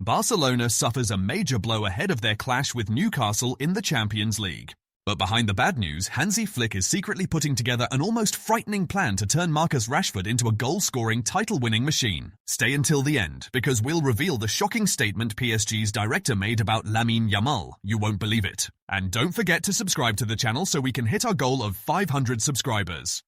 Barcelona suffers a major blow ahead of their clash with Newcastle in the Champions League. But behind the bad news, Hansi Flick is secretly putting together an almost frightening plan to turn Marcus Rashford into a goal-scoring, title-winning machine. Stay until the end, because we'll reveal the shocking statement PSG's director made about Lamine Yamal. You won't believe it. And don't forget to subscribe to the channel so we can hit our goal of 500 subscribers.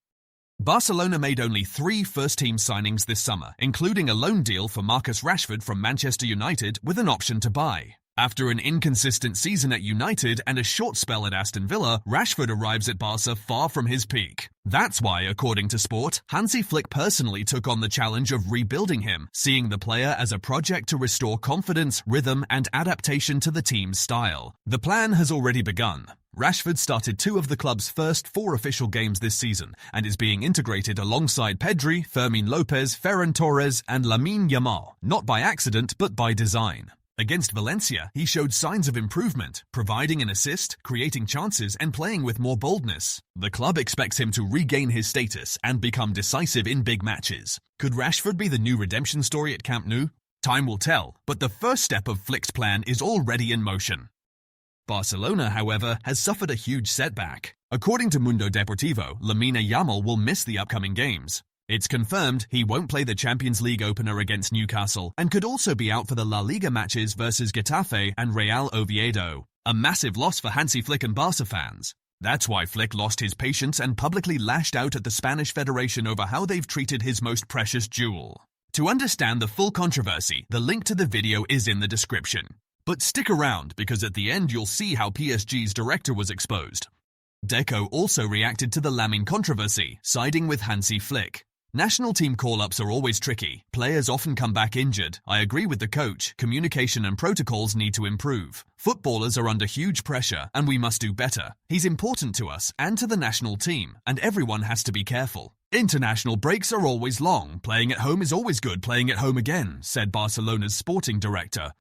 Barcelona made only 3 first-team signings this summer, including a loan deal for Marcus Rashford from Manchester United with an option to buy. After an inconsistent season at United and a short spell at Aston Villa, Rashford arrives at Barca far from his peak. That's why, according to Sport, Hansi Flick personally took on the challenge of rebuilding him, seeing the player as a project to restore confidence, rhythm, and adaptation to the team's style. The plan has already begun. Rashford started 2 of the club's first 4 official games this season and is being integrated alongside Pedri, Fermin Lopez, Ferran Torres, and Lamine Yamal, not by accident but by design. Against Valencia, he showed signs of improvement, providing an assist, creating chances, and playing with more boldness. The club expects him to regain his status and become decisive in big matches. Could Rashford be the new redemption story at Camp Nou? Time will tell, but the first step of Flick's plan is already in motion. Barcelona, however, has suffered a huge setback. According to Mundo Deportivo, Lamine Yamal will miss the upcoming games. It's confirmed he won't play the Champions League opener against Newcastle and could also be out for the La Liga matches versus Getafe and Real Oviedo. A massive loss for Hansi Flick and Barca fans. That's why Flick lost his patience and publicly lashed out at the Spanish Federation over how they've treated his most precious jewel. To understand the full controversy, the link to the video is in the description. But stick around, because at the end you'll see how PSG's director was exposed. Deco also reacted to the Lamine controversy, siding with Hansi Flick. National team call-ups are always tricky. Players often come back injured. I agree with the coach. Communication and protocols need to improve. Footballers are under huge pressure, and we must do better. He's important to us and to the national team, and everyone has to be careful. International breaks are always long. Playing at home is always good playing at home again, said Barcelona's sporting director.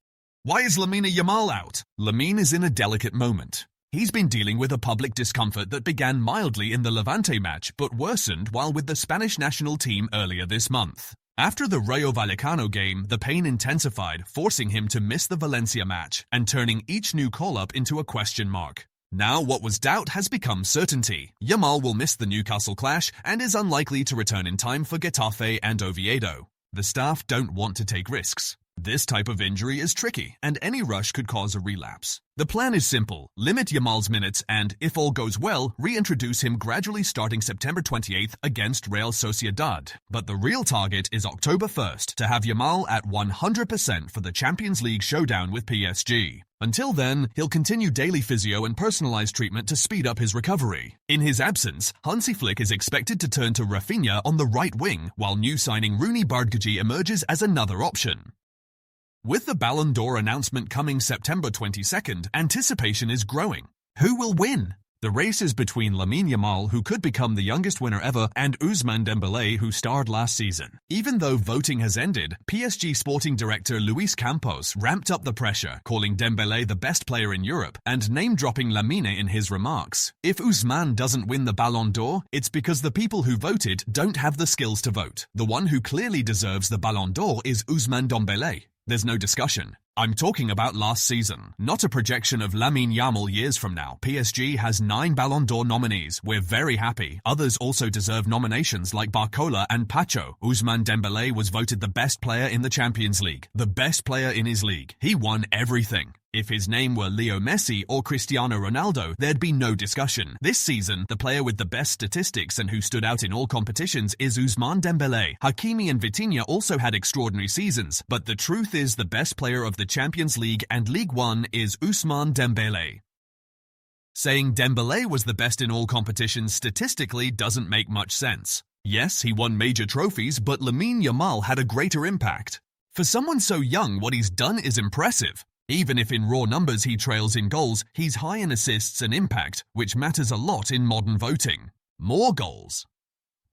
Why is Lamine Yamal out? Lamine is in a delicate moment. He's been dealing with a public discomfort that began mildly in the Levante match but worsened while with the Spanish national team earlier this month. After the Rayo Vallecano game, the pain intensified, forcing him to miss the Valencia match and turning each new call-up into a question mark. Now what was doubt has become certainty. Yamal will miss the Newcastle clash and is unlikely to return in time for Getafe and Oviedo. The staff don't want to take risks. This type of injury is tricky, and any rush could cause a relapse. The plan is simple. Limit Yamal's minutes and, if all goes well, reintroduce him gradually starting September 28th against Real Sociedad. But the real target is October 1st to have Yamal at 100% for the Champions League showdown with PSG. Until then, he'll continue daily physio and personalized treatment to speed up his recovery. In his absence, Hansi Flick is expected to turn to Rafinha on the right wing, while new signing Rooney Bardghji emerges as another option. With the Ballon d'Or announcement coming September 22nd, anticipation is growing. Who will win? The race is between Lamine Yamal, who could become the youngest winner ever, and Ousmane Dembélé, who starred last season. Even though voting has ended, PSG sporting director Luis Campos ramped up the pressure, calling Dembélé the best player in Europe and name-dropping Lamine in his remarks. If Ousmane doesn't win the Ballon d'Or, it's because the people who voted don't have the skills to vote. The one who clearly deserves the Ballon d'Or is Ousmane Dembélé. There's no discussion. I'm talking about last season, not a projection of Lamine Yamal years from now. PSG has 9 Ballon d'Or nominees. We're very happy. Others also deserve nominations like Barcola and Pacho. Ousmane Dembélé was voted the best player in the Champions League, the best player in his league. He won everything. If his name were Leo Messi or Cristiano Ronaldo, there'd be no discussion. This season, the player with the best statistics and who stood out in all competitions is Ousmane Dembélé. Hakimi and Vitinha also had extraordinary seasons, but the truth is the best player of the Champions League and Ligue 1 is Ousmane Dembélé. Saying Dembélé was the best in all competitions statistically doesn't make much sense. Yes, he won major trophies, but Lamine Yamal had a greater impact. For someone so young, what he's done is impressive. Even if in raw numbers he trails in goals, he's high in assists and impact, which matters a lot in modern voting. More goals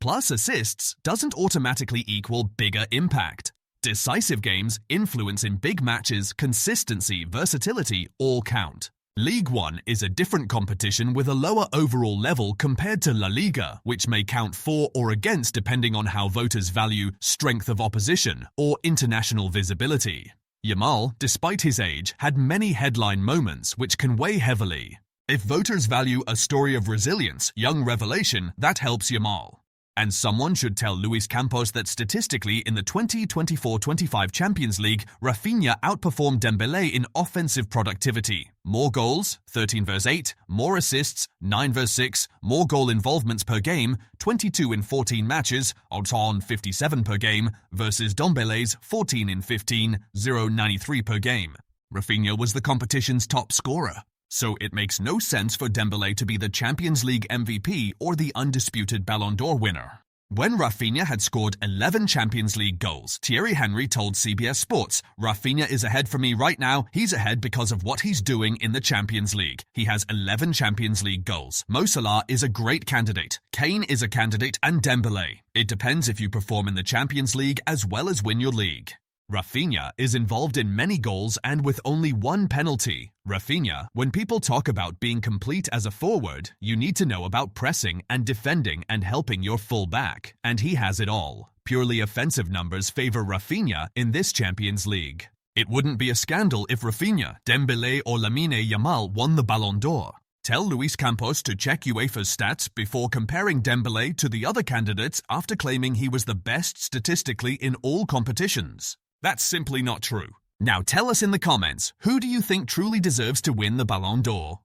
plus assists doesn't automatically equal bigger impact. Decisive games, influence in big matches, consistency, versatility all count. Ligue 1 is a different competition with a lower overall level compared to La Liga, which may count for or against depending on how voters value strength of opposition or international visibility. Yamal, despite his age, had many headline moments which can weigh heavily. If voters value a story of resilience, young revelation, that helps Yamal. And someone should tell Luis Campos that statistically in the 2024-25 Champions League, Rafinha outperformed Dembélé in offensive productivity. More goals, 13 vs 8, more assists, 9 vs 6, more goal involvements per game, 22 in 14 matches, odds on 57 per game, versus Dembélé's 14 in 15, 0.93 per game. Rafinha was the competition's top scorer. So it makes no sense for Dembélé to be the Champions League MVP or the undisputed Ballon d'Or winner. When Rafinha had scored 11 Champions League goals, Thierry Henry told CBS Sports, "Rafinha is ahead for me right now. He's ahead because of what he's doing in the Champions League. He has 11 Champions League goals. Mo Salah is a great candidate. Kane is a candidate, and Dembélé. It depends if you perform in the Champions League as well as win your league." Rafinha is involved in many goals and with only one penalty. Rafinha, when people talk about being complete as a forward, you need to know about pressing and defending and helping your full back. And he has it all. Purely offensive numbers favor Rafinha in this Champions League. It wouldn't be a scandal if Rafinha, Dembélé or Lamine Yamal won the Ballon d'Or. Tell Luis Campos to check UEFA's stats before comparing Dembélé to the other candidates after claiming he was the best statistically in all competitions. That's simply not true. Now tell us in the comments, who do you think truly deserves to win the Ballon d'Or?